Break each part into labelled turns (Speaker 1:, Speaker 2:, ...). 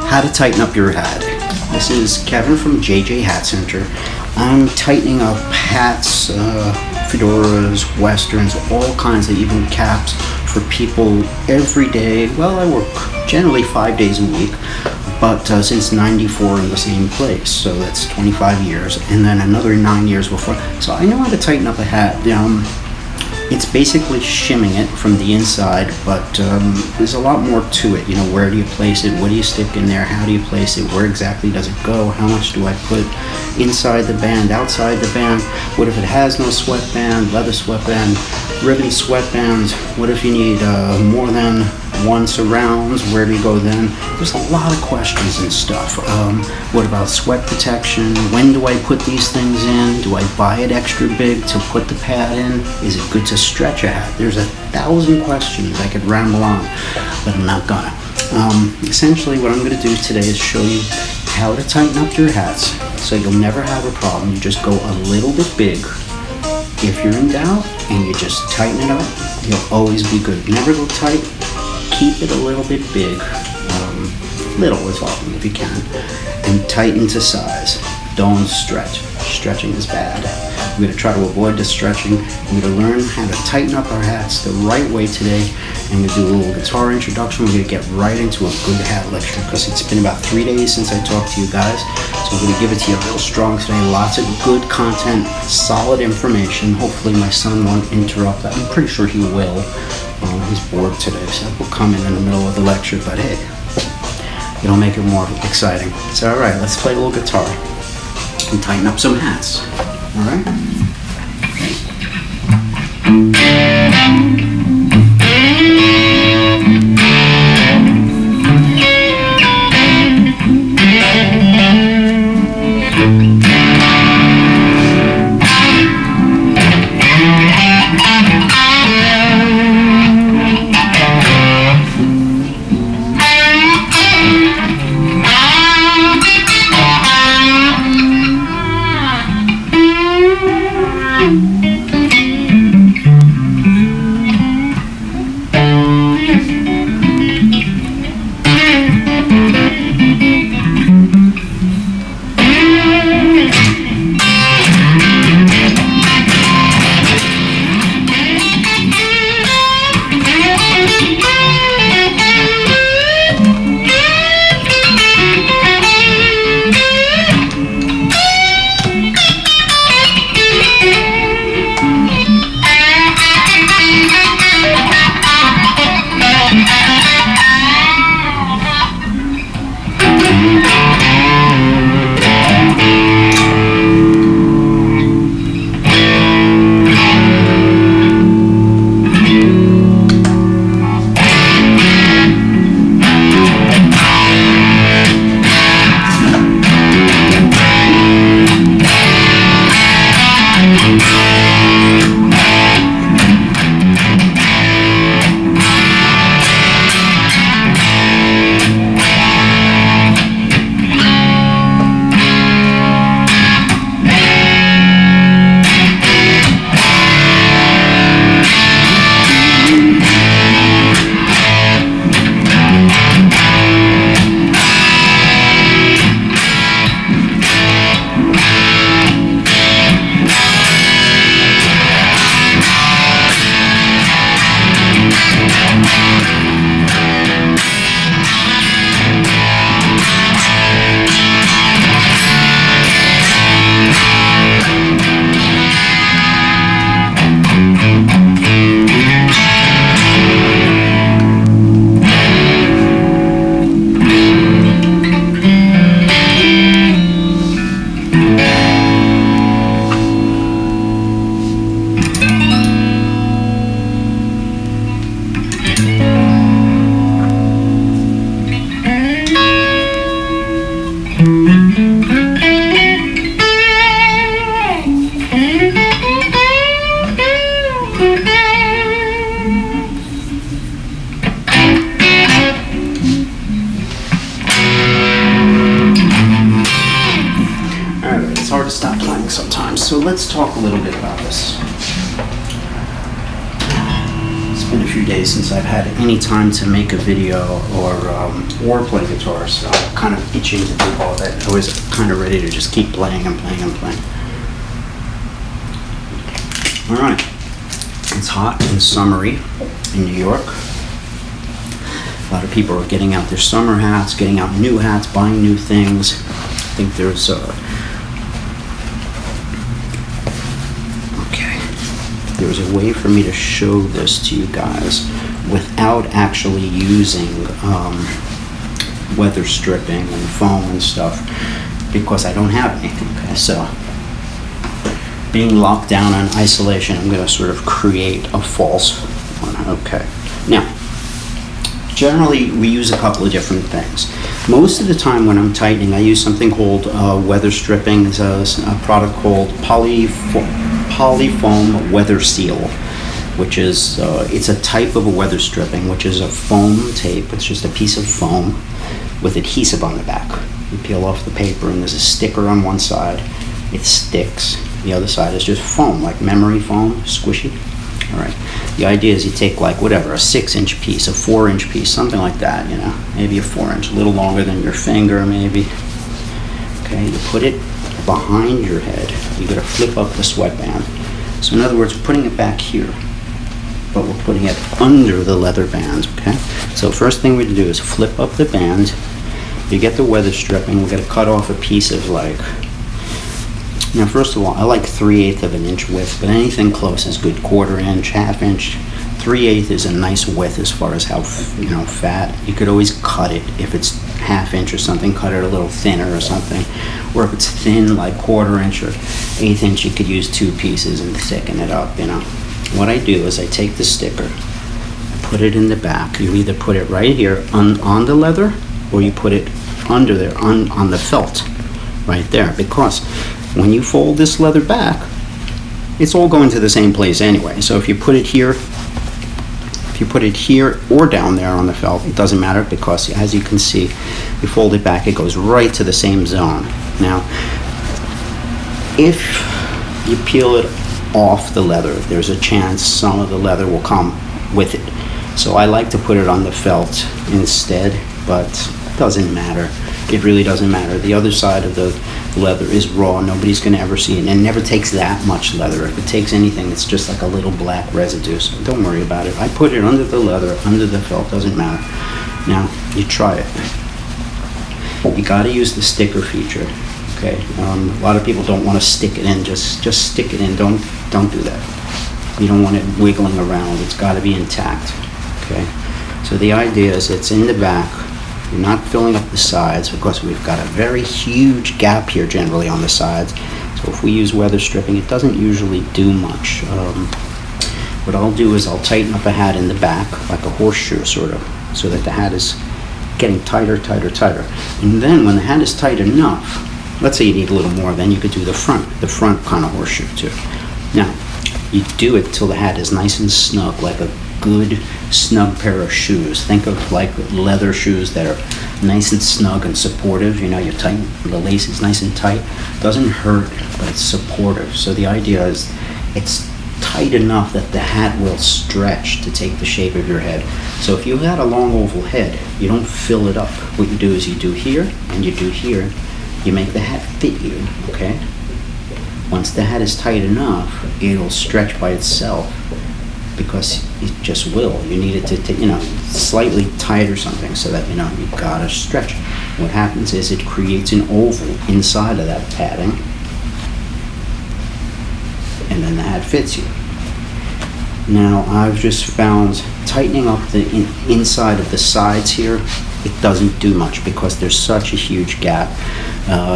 Speaker 1: How to tighten up your hat. This is Kevin from JJ Hat Center. I'm tightening up hats, fedoras, westerns, all kinds of even caps for people every day. Well, I work generally 5 days a week, but since '94 in the same place, so that's 25 years, and then another 9 years before. So I know how to tighten up a hat. It's basically shimming it from the inside, but there's a lot more to it. You know, where do you place it? What do you stick in there? How do you place it? Where exactly does it go? How much do I put inside the band, outside the band? What if it has no sweatband, leather sweatband, ribbon sweatbands? What if you need more than one surrounds? Where do you go then? There's a lot of questions and stuff. What about sweat protection? When do I put these things in? Do I buy it extra big to put the pad in? Is it good to stretch a hat? There's 1,000 questions. I could ramble on, but I'm not gonna. Essentially what I'm gonna do today is show you how to tighten up your hats so you'll never have a problem. You just go a little bit big. If you're in doubt and you just tighten it up, you'll always be good. Never go tight. Keep it a little bit big. Little is all if you can. And tighten to size. Don't stretch. Stretching is bad. We're going to try to avoid the stretching. We're going to learn how to tighten up our hats the right way today. And we're going to do a little guitar introduction. We're going to get right into a good hat lecture because it's been about 3 days since I talked to you guys. So I'm going to give it to you real strong today. Lots of good content, solid information. Hopefully my son won't interrupt that. I'm pretty sure he will. He's bored today, so he'll come in the middle of the lecture, but hey, it'll make it more exciting. So all right, let's play a little guitar and tighten up some hats. All right? So let's talk a little bit about this. It's been a few few days since I've had any time to make a video or play guitar, so I'm kind of itching to do all that. I was kind of ready to just keep playing and playing and playing. All right, it's hot and summery in New York. A lot of people are getting out their summer hats, getting out new hats, buying new things. I think there's a way for me to show this to you guys without actually using weather stripping and foam and stuff, because I don't have anything. Okay, so being locked down on isolation, I'm going to sort of create a false one. Okay, now generally we use a couple of different things. Most of the time when I'm tightening, I use something called Weatherstripping. It's a product called Polyfoam Weather Seal, which is it's a type of a weather stripping, which is a foam tape. It's just a piece of foam with adhesive on the back. You peel off the paper and there's a sticker on one side. It sticks. The other side is just foam, like memory foam, squishy. All right. The idea is you take like whatever, a 6-inch piece, a 4-inch piece, something like that, you know, maybe a 4-inch, a little longer than your finger, maybe. Okay, you put it behind your head. You got to flip up the sweatband. So in other words, we're putting it back here, but we're putting it under the leather band. Okay. So first thing we do is flip up the band. You get the weather stripping. We're going to cut off a piece of like. Now, first of all, I like 3/8 of an inch width, but anything close is good. 1/4 inch, 1/2 inch. 3/8 is a nice width as far as how, you know, fat. You could always cut it if it's 1/2 inch or something, cut it a little thinner or something. Or if it's thin, like 1/4 inch or 1/8 inch, you could use 2 pieces and thicken it up, you know. What I do is I take the sticker, put it in the back. You either put it right here on the leather, or you put it under there on the felt right there, because when you fold this leather back, it's all going to the same place anyway. So if you put it here or down there on the felt, it doesn't matter, because as you can see, you fold it back, it goes right to the same zone. Now, if you peel it off the leather, there's a chance some of the leather will come with it. So I like to put it on the felt instead, but it doesn't matter. It really doesn't matter. The other side of the leather is raw. Nobody's going to ever see it. And it never takes that much leather. If it takes anything, it's just like a little black residue. So don't worry about it. I put it under the leather, under the felt. Doesn't matter. Now, you try it. You got to use the sticker feature. Okay. A lot of people don't want to stick it in. Just stick it in. Don't do that. You don't want it wiggling around. It's got to be intact. Okay. So the idea is it's in the back. You're not filling up the sides, because we've got a very huge gap here generally on the sides. So if we use weather stripping, it doesn't usually do much. What I'll do is I'll tighten up a hat in the back, like a horseshoe sort of, so that the hat is getting tighter, tighter, tighter. And then when the hat is tight enough, let's say you need a little more, then you could do the front kind of horseshoe too. Now, you do it till the hat is nice and snug, like a good snug pair of shoes. Think of like leather shoes that are nice and snug and supportive. You know, you tighten the lace is nice and tight. Doesn't hurt, but it's supportive. So the idea is it's tight enough that the hat will stretch to take the shape of your head. So if you've got a long oval head, you don't fill it up. What you do is you do here and you do here. You make the hat fit you, okay? Once the hat is tight enough, it'll stretch by itself, because it just will. You need it to, slightly tight or something, so that, you've got to stretch. What happens is it creates an oval inside of that padding, and then the hat fits you. Now, I've just found tightening up the inside of the sides here, it doesn't do much, because there's such a huge gap.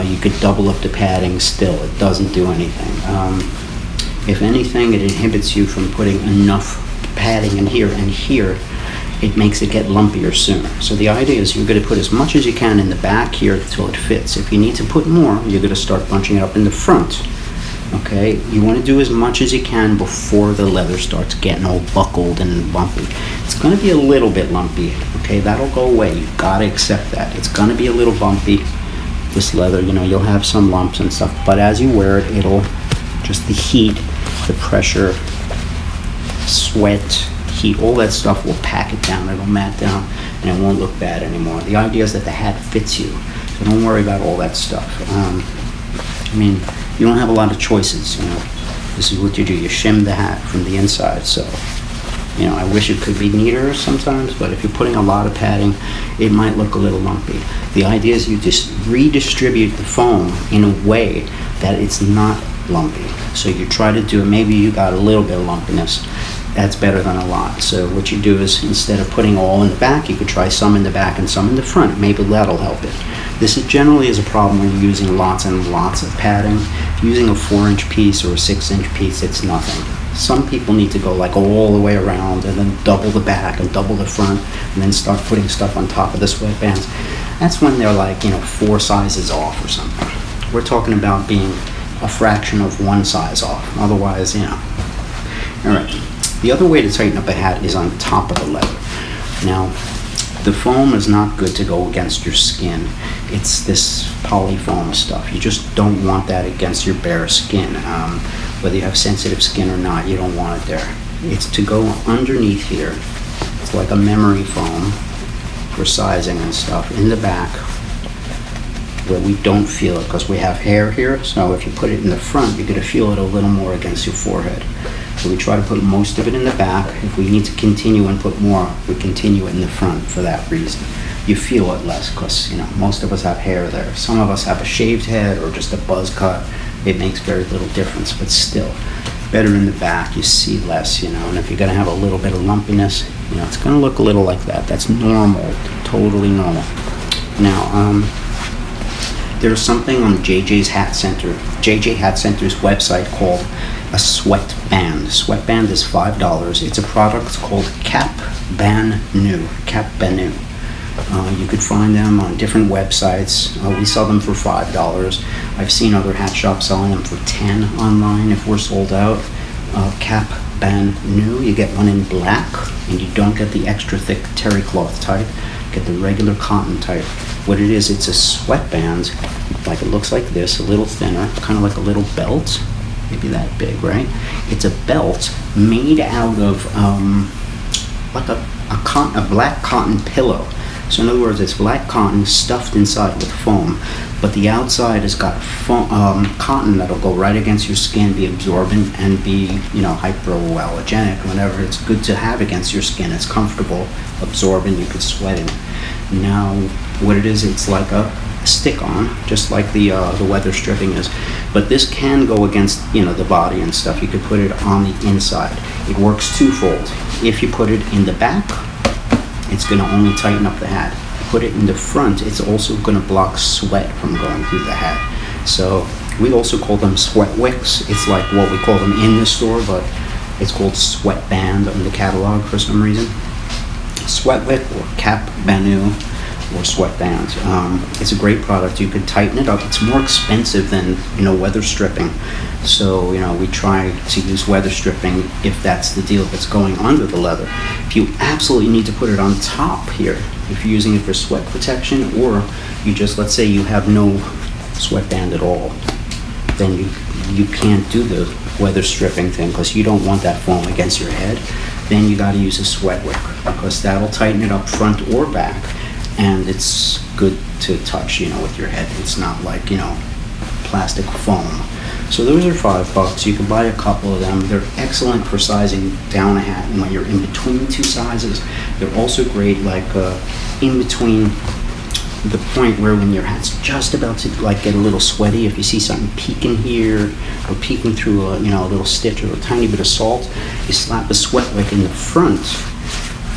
Speaker 1: You could double up the padding still. It doesn't do anything. If anything, it inhibits you from putting enough padding in here and here. It makes it get lumpier sooner. So the idea is you're going to put as much as you can in the back here until it fits. If you need to put more, you're going to start bunching it up in the front. Okay, you want to do as much as you can before the leather starts getting all buckled and bumpy. It's going to be a little bit lumpy. Okay, that'll go away. You've got to accept that. It's going to be a little bumpy. This leather, you'll have some lumps and stuff, but as you wear it, it'll just the heat, the pressure, sweat, heat, all that stuff will pack it down. It'll mat down, and it won't look bad anymore. The idea is that the hat fits you, so don't worry about all that stuff. I mean, you don't have a lot of choices, you know. This is what you do. You shim the hat from the inside, so, you know, I wish it could be neater sometimes, but if you're putting a lot of padding, it might look a little lumpy. The idea is you just redistribute the foam in a way that it's not lumpy. So you try to do it, maybe you got a little bit of lumpiness. That's better than a lot. So what you do is, instead of putting all in the back, you could try some in the back and some in the front. Maybe that'll help it. This is generally is a problem when you're using lots and lots of padding. If you're using a 4-inch piece or a 6-inch piece, it's nothing. Some people need to go like all the way around and then double the back and double the front and then start putting stuff on top of the sweatbands. That's when they're like, you know, 4 sizes off or something. We're talking about being a fraction of 1 size off. Otherwise, you know. All right. The other way to tighten up a hat is on top of the leather. Now, the foam is not good to go against your skin. It's this polyfoam stuff. You just don't want that against your bare skin. Whether you have sensitive skin or not, you don't want it there. It's to go underneath here. It's like a memory foam for sizing and stuff in the back, where we don't feel it because we have hair here. So if you put it in the front, you're going to feel it a little more against your forehead. So we try to put most of it in the back. If we need to continue and put more, we continue it in the front for that reason. You feel it less because, you know, most of us have hair there. Some of us have a shaved head or just a buzz cut. It makes very little difference, but still, better in the back. You see less, you know, and if you're going to have a little bit of lumpiness, you know, it's going to look a little like that. That's normal, totally normal. Now, there's something on JJ Hat Center's website called a sweatband. Sweatband is $5. It's a product called Cap Ban Nu. You could find them on different websites. We sell them for $5. I've seen other hat shops selling them for $10 online if we're sold out. Cap Ban Nu. You get one in black, and you don't get the extra thick terry cloth type. You get the regular cotton type. What it is, it's a sweatband, like it looks like this, a little thinner, kind of like a little belt. Maybe that big, right? It's a belt made out of like a black cotton pillow. So in other words, it's black cotton stuffed inside with foam, but the outside has got foam, cotton that'll go right against your skin, be absorbent, and be, you know, hypoallergenic, whatever. It's good to have against your skin. It's comfortable, absorbent, you could sweat in it. Now, what it is, it's like a stick-on, just like the Weatherstripping is. But this can go against, you know, the body and stuff. You could put it on the inside. It works twofold. If you put it in the back, it's going to only tighten up the hat. Put it in the front, it's also going to block sweat from going through the hat. So we also call them sweat wicks. It's like what we call them in the store, but it's called sweatband in the catalog for some reason. Sweat wick or Cap Ban Nu or sweatband. It's a great product. You could tighten it up. It's more expensive than, you know, Weatherstripping. So, you know, we try to use Weatherstripping if that's the deal that's going under the leather. If you absolutely need to put it on top here, if you're using it for sweat protection, or you just, let's say you have no sweatband at all, then you can't do the Weatherstripping thing because you don't want that foam against your head. Then you got to use a sweat wick because that'll tighten it up front or back, and it's good to touch, you know, with your head. It's not like, you know, plastic foam. So those are $5. You can buy a couple of them. They're excellent for sizing down a hat, and when you're in between two sizes. They're also great like in between the point where when your hat's just about to like get a little sweaty, if you see something peeking here or peeking through a, you know, a little stitch or a tiny bit of salt, you slap a sweat wick in the front,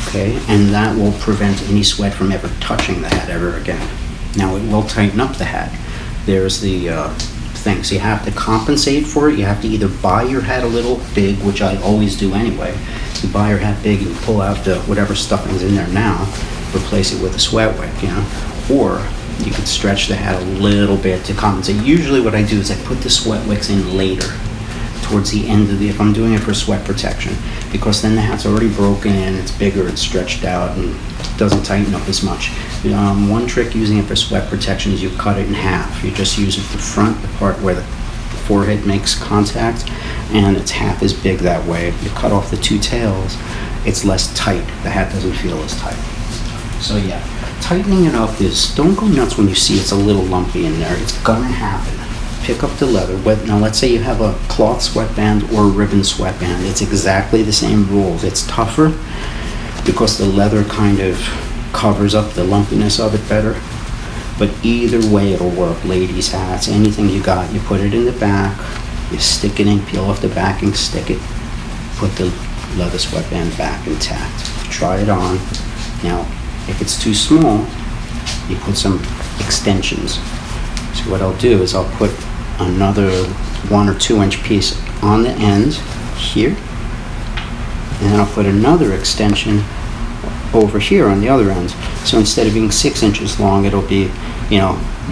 Speaker 1: okay, and that will prevent any sweat from ever touching the hat ever again. Now it will tighten up the hat. There's the thing, so you have to compensate for it. You have to either buy your hat a little big, which I always do anyway. You buy your hat big and pull out the whatever stuffing's in there now, replace it with a sweat wick, you know. Or you could stretch the hat a little bit to compensate. Usually what I do is I put the sweat wicks in later, towards the end of if I'm doing it for sweat protection, because then the hat's already broken in, it's bigger, it's stretched out, and doesn't tighten up as much. One trick using it for sweat protection is you cut it in half. You just use it the front, the part where the forehead makes contact, and it's half as big that way. You cut off the two tails, it's less tight. The hat doesn't feel as tight. So yeah, tightening it up is, don't go nuts when you see it's a little lumpy in there. It's gonna happen. Pick up the leather. Now let's say you have a cloth sweatband or a ribbon sweatband. It's exactly the same rules. It's tougher because the leather kind of covers up the lumpiness of it better. But either way it'll work. Ladies' hats, anything you got, you put it in the back, you stick it in, peel off the backing, stick it, put the leather sweatband back intact. Try it on. Now, if it's too small, you put some extensions. So what I'll do is I'll put another 1 or 2 inch piece on the end here, and then I'll put another extension over here on the other end. So instead of being 6 inches long, it'll be,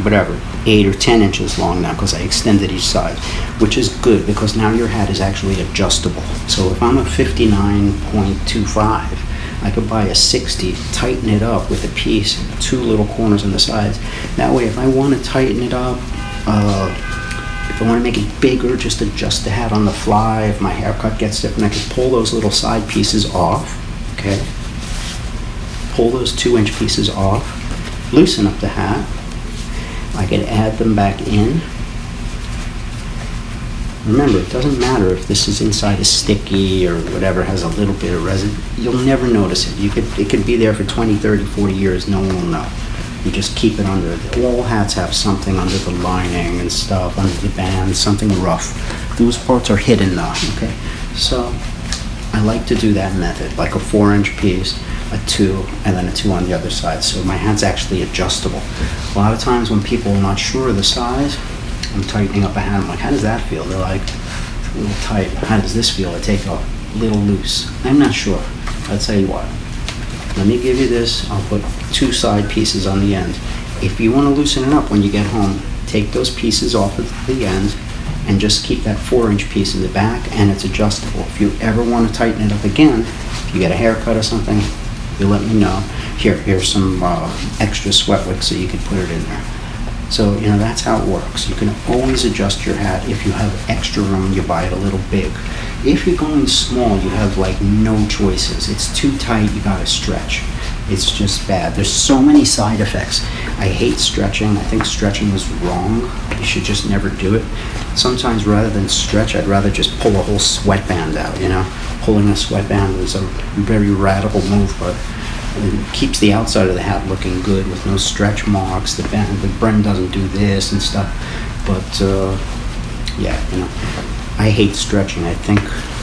Speaker 1: whatever, 8 or 10 inches long now, because I extended each side, which is good because now your hat is actually adjustable. So if I'm a 59.25, I could buy a 60, tighten it up with a piece, 2 little corners on the sides. That way, if I want to tighten it up, if I want to make it bigger, just adjust the hat on the fly. If my haircut gets different, I can pull those little side pieces off, okay? Pull those 2 inch pieces off, loosen up the hat. I can add them back in. Remember, it doesn't matter if this is inside a sticky or whatever, has a little bit of resin. You'll never notice it. It could be there for 20, 30, 40 years. No one will know. You just keep it under. All hats have something under the lining and stuff, under the band, something rough. Those parts are hidden though, okay? So I like to do that method, like a 4 inch piece, a 2, and then a 2 on the other side. So my hat's actually adjustable. A lot of times when people are not sure of the size, I'm tightening up a hat. I'm like, how does that feel? They're like, it's a little tight. How does this feel? I take a little loose. I'm not sure. I'll tell you what. Let me give you this. I'll put 2 side pieces on the end. If you want to loosen it up when you get home, take those pieces off at the end and just keep that 4 inch piece in the back, and it's adjustable. If you ever want to tighten it up again, if you get a haircut or something, you let me know. Here's some extra sweat wick so you can put it in there. So, that's how it works. You can always adjust your hat. If you have extra room, you buy it a little big. If you're going small, you have like no choices. It's too tight, you gotta stretch. It's just bad. There's so many side effects. I hate stretching. I think stretching is wrong. You should just never do it. Sometimes rather than stretch, I'd rather just pull a whole sweatband out, Pulling a sweatband is a very radical move, but it keeps the outside of the hat looking good with no stretch marks. The brim doesn't do this and stuff. But I hate stretching. I think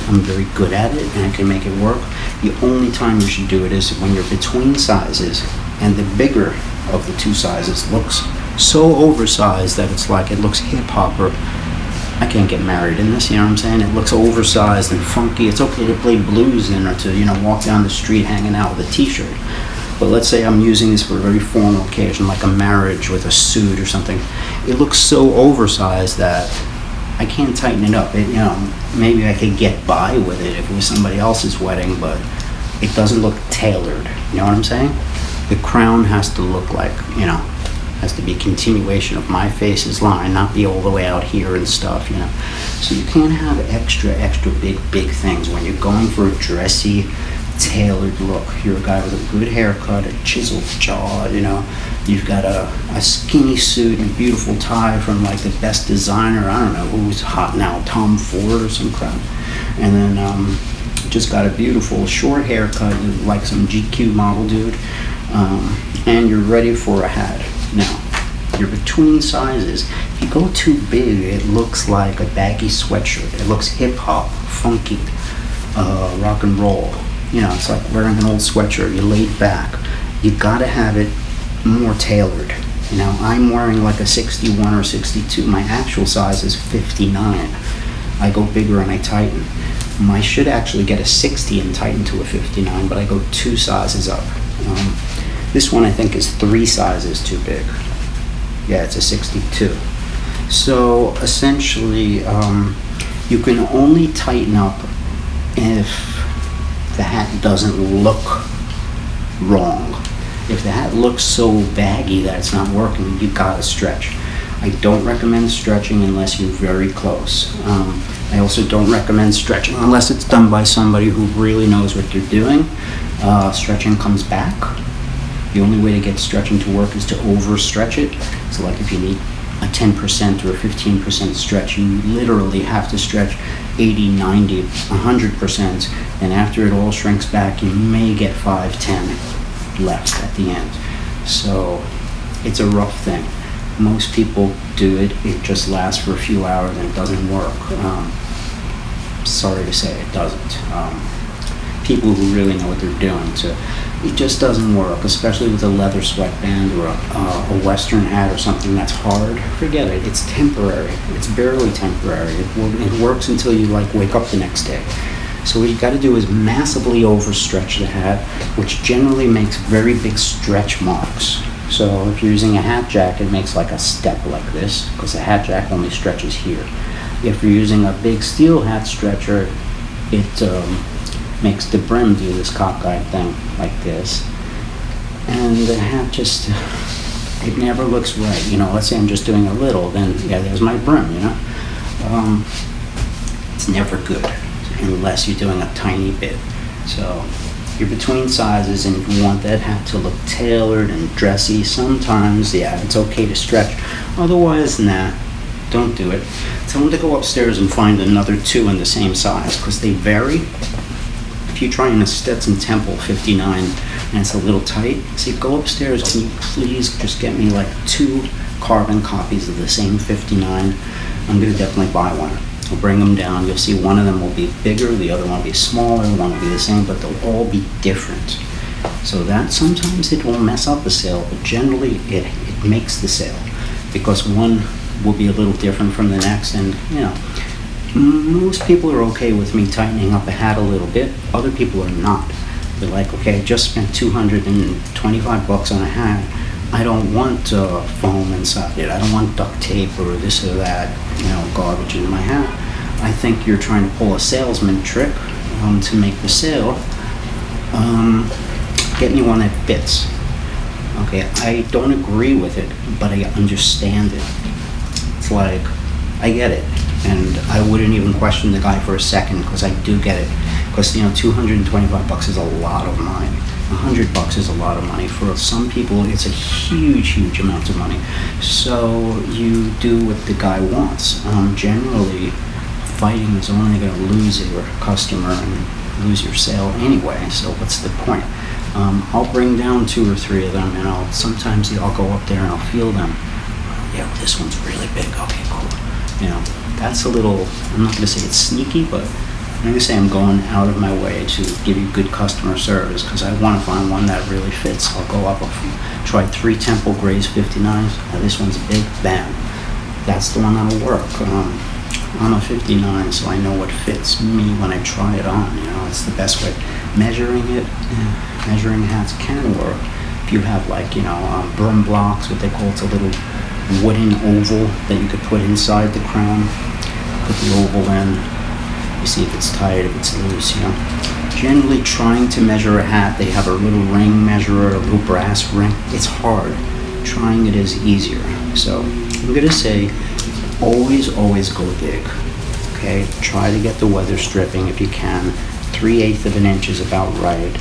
Speaker 1: I'm very good at it and I can make it work. The only time you should do it is when you're between sizes and the bigger of the 2 sizes looks so oversized that it's like it looks hip-hop, or I can't get married in this, you know what I'm saying? It looks oversized and funky. It's okay to play blues in or to, walk down the street hanging out with a t-shirt. But let's say I'm using this for a very formal occasion, like a marriage with a suit or something. It looks so oversized that I can't tighten it up. Maybe I could get by with it if it was somebody else's wedding, but it doesn't look tailored. You know what I'm saying? The crown has to look like, has to be a continuation of my face's line, not be all the way out here and stuff, So you can't have extra big things when you're going for a dressy, tailored look. You're a guy with a good haircut, a chiseled jaw, You've got a skinny suit and a beautiful tie from like the best designer, I don't know who's hot now, Tom Ford or some crap. And then just got a beautiful short haircut, like some GQ model dude. And you're ready for a hat. Now, you're between sizes. If you go too big, it looks like a baggy sweatshirt. It looks hip-hop, funky, rock and roll. It's like wearing an old sweatshirt. You're laid back. You gotta have it more tailored. I'm wearing like a 61 or 62. My actual size is 59. I go bigger and I tighten. I should actually get a 60 and tighten to a 59, but I go 2 sizes up. This one I think is 3 sizes too big. Yeah, it's a 62. So essentially, you can only tighten up if the hat doesn't look wrong. If the hat looks so baggy that it's not working, you gotta stretch. I don't recommend stretching unless you're very close. I also don't recommend stretching unless it's done by somebody who really knows what they're doing. Stretching comes back. The only way to get stretching to work is to overstretch it. So like if you need a 10% or a 15% stretch, you literally have to stretch 80, 90, 100%, and after it all shrinks back, you may get 5, 10 left at the end. So it's a rough thing. Most people do it, it just lasts for a few hours and it doesn't work. Sorry to say, it doesn't. People who really know what they're doing, so it just doesn't work, especially with a leather sweatband or a western hat or something that's hard. Forget it, it's temporary. It's barely temporary. It works until you like wake up the next day. So what you got to do is massively overstretch the hat, which generally makes very big stretch marks. So if you're using a hat jack, it makes like a step like this, because the hat jack only stretches here. If you're using a big steel hat stretcher, it makes the brim do this cockeyed thing like this. And the hat just, it never looks right. You know, let's say I'm just doing a little, then yeah, there's my brim, you know. It's never good unless you're doing a tiny bit. So you're between sizes, and if you want that hat to look tailored and dressy, sometimes, yeah, it's okay to stretch. Otherwise, nah, don't do it. Tell them to go upstairs and find another 2 in the same size, because they vary. If you try in a Stetson Temple 59 and it's a little tight, say, go upstairs, can you please just get me like 2 carbon copies of the same 59? I'm going to definitely buy one. I'll bring them down. You'll see one of them will be bigger, the other one will be smaller, one will be the same, but they'll all be different. So that sometimes it will mess up the sale, but generally it makes the sale, because one will be a little different from the next. And you know, most people are okay with me tightening up a hat a little bit. Other people are not. They're like, okay, I just spent $225 on a hat. I don't want foam inside it. I don't want duct tape or this or that, you know, garbage in my hat. I think you're trying to pull a salesman trick to make the sale. Get me one that fits. Okay, I don't agree with it, but I understand it. It's like, I get it. And I wouldn't even question the guy for a second, because I do get it. Because, you know, $225 is a lot of money. $100 is a lot of money. For some people, it's a huge amount of money. So you do what the guy wants. Generally, fighting is only going to lose your customer and lose your sale anyway. So what's the point? I'll bring down 2 or 3 of them, and sometimes I'll go up there and I'll feel them. Yeah, well, this one's really big. Okay, cool. You know, that's a little, I'm not going to say it's sneaky, but I'm going to say I'm going out of my way to give you good customer service, because I want to find one that really fits. I'll go up, I'll try 3 Temple Grays 59s. Now this one's big, bam. That's the one that'll work. I'm a 59, so I know what fits me when I try it on. You know, it's the best way. Measuring it, measuring hats can work. If you have like, you know, brim blocks, what they call, it's a little wooden oval that you could put inside the crown. Put the oval in. You see if it's tight, if it's loose, you know. Generally trying to measure a hat, they have a little ring measurer, a little brass ring. It's hard. Trying it is easier. So I'm gonna say, always go big. Okay, try to get the weather stripping if you can. 3/8 of an inch is about right.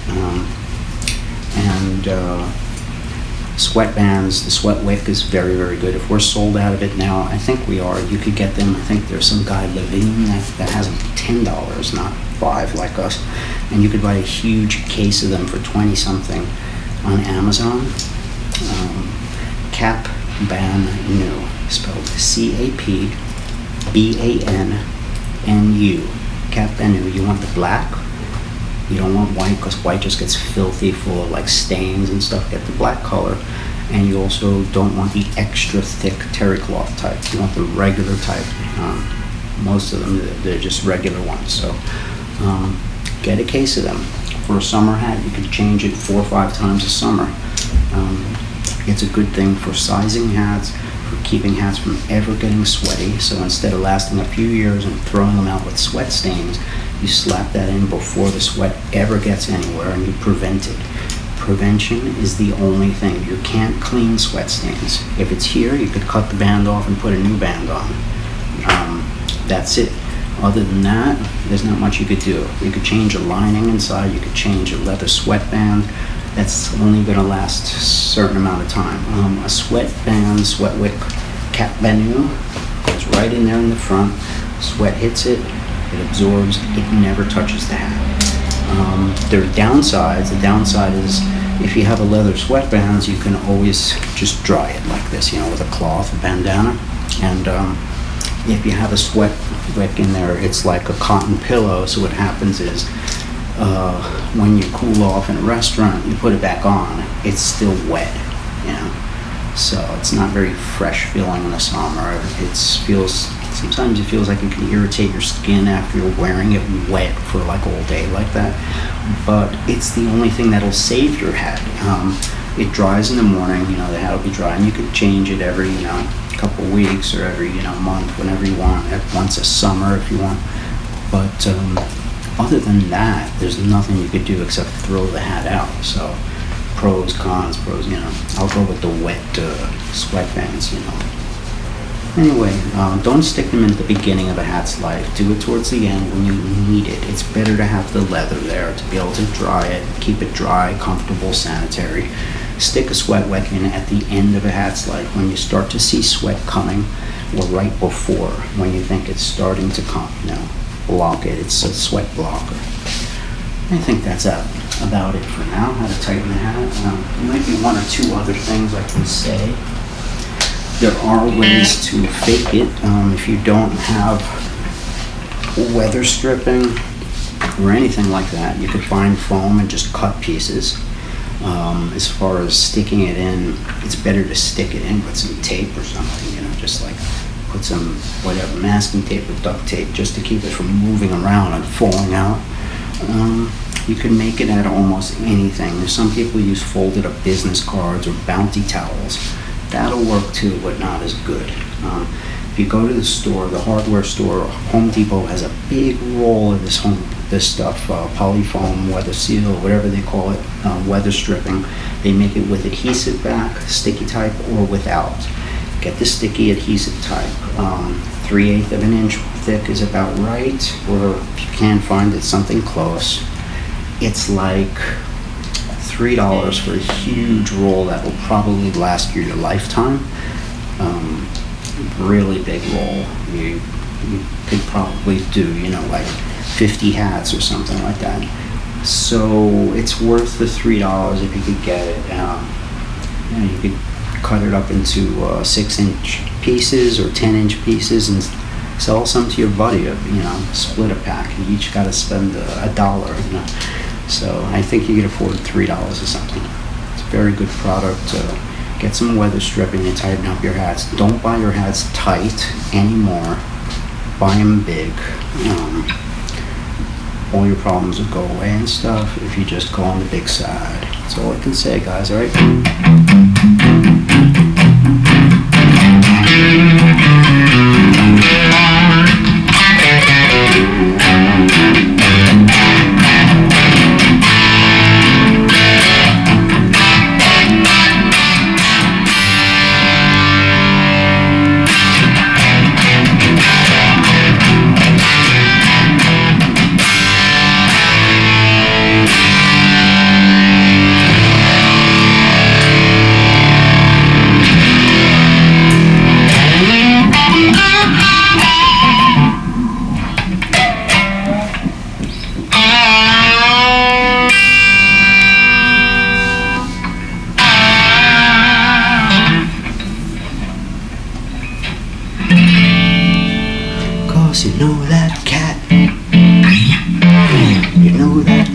Speaker 1: Sweatbands, the sweat wick is very good. If we're sold out of it now, I think we are. You could get them. I think there's some guy, Levine, that has them $10, not $5 like us. And you could buy a huge case of them for 20 something on Amazon. Cap Banu, spelled CAPBANNU. Cap Banu. You want the black. You don't want white, because white just gets filthy, full of like stains and stuff. Get the black color. And you also don't want the extra thick terry cloth type. You want the regular type. Most of them, they're just regular ones. So get a case of them. For a summer hat, you can change it 4 or 5 times a summer. It's a good thing for sizing hats, for keeping hats from ever getting sweaty. So instead of lasting a few years and throwing them out with sweat stains, you slap that in before the sweat ever gets anywhere, and you prevent it. Prevention is the only thing. You can't clean sweat stains. If it's here, you could cut the band off and put a new band on. That's it. Other than that, there's not much you could do. You could change a lining inside, you could change a leather sweatband. That's only going to last a certain amount of time. A sweatband, sweat wick cap venue goes right in there in the front. Sweat hits it, it absorbs, it never touches the hat. There are downsides. The downside is if you have a leather sweatbands, you can always just dry it like this, with a cloth, a bandana. And if you have a sweat wick in there, it's like a cotton pillow. So what happens is when you cool off in a restaurant, you put it back on, it's still wet, So it's not very fresh feeling in the summer. Sometimes it feels like it can irritate your skin after you're wearing it wet for like all day like that. But it's the only thing that'll save your hat. It dries in the morning, the hat will be dry, and you can change it every, couple weeks or every, month, whenever you want, once a summer if you want. But other than that, there's nothing you could do except throw the hat out. So pros, cons, I'll go with the wet sweatbands, Anyway, don't stick them in the beginning of a hat's life. Do it towards the end when you need it. It's better to have the leather there to be able to dry it, keep it dry, comfortable, sanitary. Stick a sweat wick in at the end of a hat's life when you start to see sweat coming, or right before when you think it's starting to come. Block it. It's a sweat blocker. I think that's about it for now. How to tighten the hat. There might be one or two other things I can say. There are ways to fake it. If you don't have weather stripping or anything like that, you could find foam and just cut pieces. As far as sticking it in, it's better to stick it in with some tape or something, just like put some masking tape or duct tape just to keep it from moving around and falling out. You can make it out of almost anything. There's some people use folded up business cards or bounty towels. That'll work too, but not as good. If you go to the store, the hardware store, Home Depot has a big roll of this stuff, polyfoam, weather seal, whatever they call it, weather stripping. They make it with adhesive back, sticky type, or without. Get the sticky adhesive type. 3/8 of an inch thick is about right, or if you can't find it, something close. It's like $3 for a huge roll that will probably last you your lifetime. Really big roll. You could probably do, like 50 hats or something like that. So it's worth the $3 if you could get it. You could cut it up into 6-inch pieces or 10-inch pieces and sell some to your buddy. Split a pack. You each got to spend $1. So I think you could afford $3 or something. It's a very good product. Get some weather stripping and tighten up your hats. Don't buy your hats tight anymore. Buy them big. All your problems will go away and stuff if you just go on the big side. That's all I can say, guys, alright? You know that cat. You know that